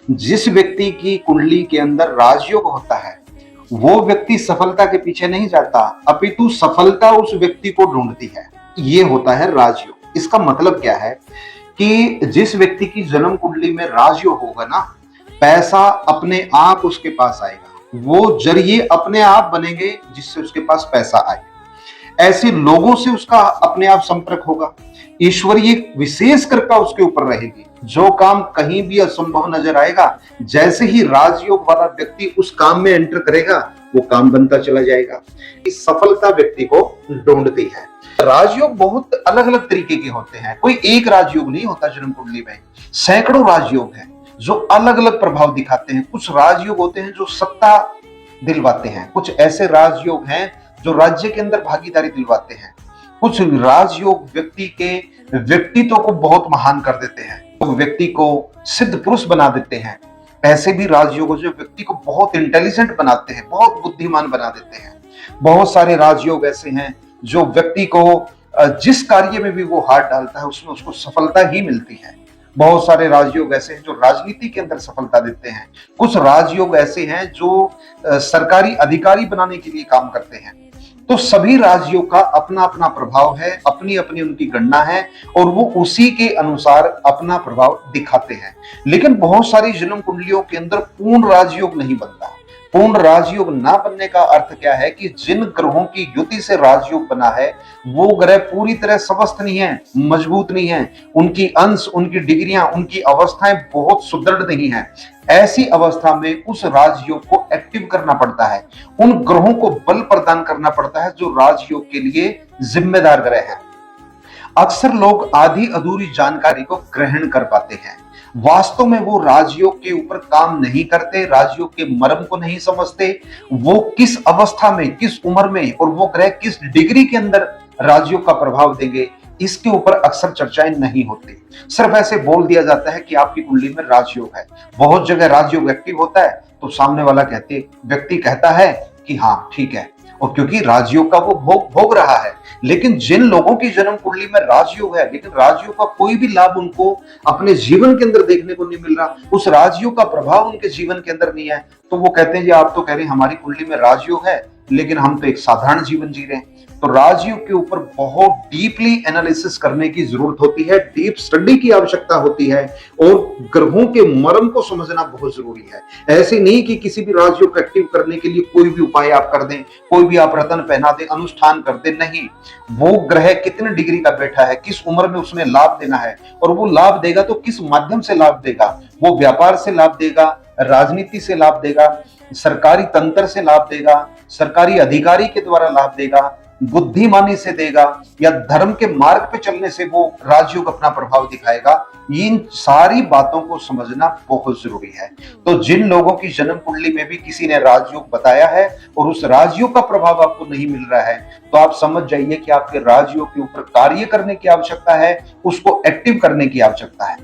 जिस व्यक्ति की कुंडली के अंदर राजयोग होता है, वो व्यक्ति सफलता के पीछे नहीं जाता, अपितु सफलता उस व्यक्ति को ढूंढती है। ये होता है राजयोग। इसका मतलब क्या है कि जिस व्यक्ति की जन्म कुंडली में राजयोग होगा ना, पैसा अपने आप उसके पास आएगा। वो जरिए अपने आप बनेंगे जिससे उसके पास पैसा आए। ऐसे लोगों से उसका अपने आप संपर्क होगा। ईश्वरीय विशेष कृपा उसके ऊपर रहेगी। जो काम कहीं भी असंभव नजर आएगा, जैसे ही राजयोग वाला व्यक्ति उस काम में एंटर करेगा, वो काम बनता चला जाएगा। इस सफलता व्यक्ति को ढूंढती है। राजयोग बहुत अलग अलग तरीके के होते हैं। कोई एक राजयोग नहीं होता जन्म कुंडली में, सैकड़ों राजयोग हैं जो अलग अलग प्रभाव दिखाते हैं। कुछ राजयोग होते हैं जो सत्ता दिलवाते हैं, कुछ ऐसे राजयोग हैं जो राज्य के अंदर भागीदारी दिलवाते हैं, कुछ राजयोग व्यक्ति के व्यक्तित्व को बहुत महान कर देते हैं, तो व्यक्ति को सिद्ध पुरुष बना देते हैं। ऐसे भी राजयोग जो व्यक्ति को बहुत इंटेलिजेंट बनाते हैं, बहुत बुद्धिमान बना देते हैं। बहुत सारे राजयोग ऐसे हैं जो व्यक्ति को जिस कार्य में भी वो हाथ डालता है उसमें उसको सफलता ही मिलती है। बहुत सारे राजयोग ऐसे हैं जो राजनीति के अंदर सफलता देते हैं। कुछ राजयोग ऐसे हैं जो सरकारी अधिकारी बनाने के लिए काम करते हैं। तो सभी राजयोग का अपना अपना प्रभाव है, अपनी अपनी उनकी गणना है और वो उसी के अनुसार अपना प्रभाव दिखाते हैं। लेकिन बहुत सारी जन्म कुंडलियों के अंदर पूर्ण राजयोग नहीं बनता। पूर्ण राजयोग ना बनने का अर्थ क्या है कि जिन ग्रहों की युति से राजयोग बना है, वो ग्रह पूरी तरह स्वस्थ नहीं है, मजबूत नहीं है, उनकी अंश, उनकी डिग्रियां, उनकी अवस्थाएं बहुत सुदृढ़ नहीं है। ऐसी अवस्था में उस राजयोग को एक्टिव करना पड़ता है, उन ग्रहों को बल प्रदान करना पड़ता है जो राजयोग के लिए जिम्मेदार ग्रह हैं। अक्सर लोग आधी अधूरी जानकारी को ग्रहण कर पाते हैं। वास्तव में वो राजयोग के ऊपर काम नहीं करते, राजयोग के मर्म को नहीं समझते। वो किस अवस्था में, किस उम्र में और वो ग्रह किस डिग्री के अंदर राजयोग का प्रभाव देंगे, इसके ऊपर अक्सर चर्चाएं नहीं होती। सिर्फ ऐसे बोल दिया जाता है कि आपकी कुंडली में राजयोग है। बहुत जगह राजयोग एक्टिव होता है तो सामने वाला व्यक्ति कहता है कि हाँ ठीक है, और क्योंकि राजयोग का वो भोग रहा है। लेकिन जिन लोगों की जन्म कुंडली में राजयोग है लेकिन राजयोग का कोई भी लाभ उनको अपने जीवन के अंदर देखने को नहीं मिल रहा, उस राजयोग का प्रभाव उनके जीवन के अंदर नहीं है, तो वो कहते हैं जी आप तो कह रहे हैं हमारी कुंडली में राजयोग है लेकिन हम तो एक साधारण जीवन जी रहे हैं। तो राजयोग के ऊपर बहुत डीपली एनालिसिस करने की जरूरत होती है, डीप स्टडी की आवश्यकता होती है और ग्रहों के मर्म को समझना बहुत जरूरी है। ऐसे नहीं कि किसी भी राजयोग को एक्टिव करने के लिए कोई भी उपाय आप कर दें, कोई भी आप रतन पहना दें, अनुष्ठान कर दें, नहीं। वो ग्रह कितने डिग्री का बैठा है, किस उम्र में उसने लाभ देना है, और वो लाभ देगा तो किस माध्यम से लाभ देगा। वो व्यापार से लाभ देगा, राजनीति से लाभ देगा, सरकारी तंत्र से लाभ देगा, सरकारी अधिकारी के द्वारा लाभ देगा, बुद्धिमानी से देगा, या धर्म के मार्ग पे चलने से वो राजयोग अपना प्रभाव दिखाएगा। इन सारी बातों को समझना बहुत जरूरी है। तो जिन लोगों की जन्म कुंडली में भी किसी ने राजयोग बताया है और उस राजयोग का प्रभाव आपको नहीं मिल रहा है, तो आप समझ जाइए कि आपके राजयोग के ऊपर कार्य करने की आवश्यकता है, उसको एक्टिव करने की आवश्यकता है।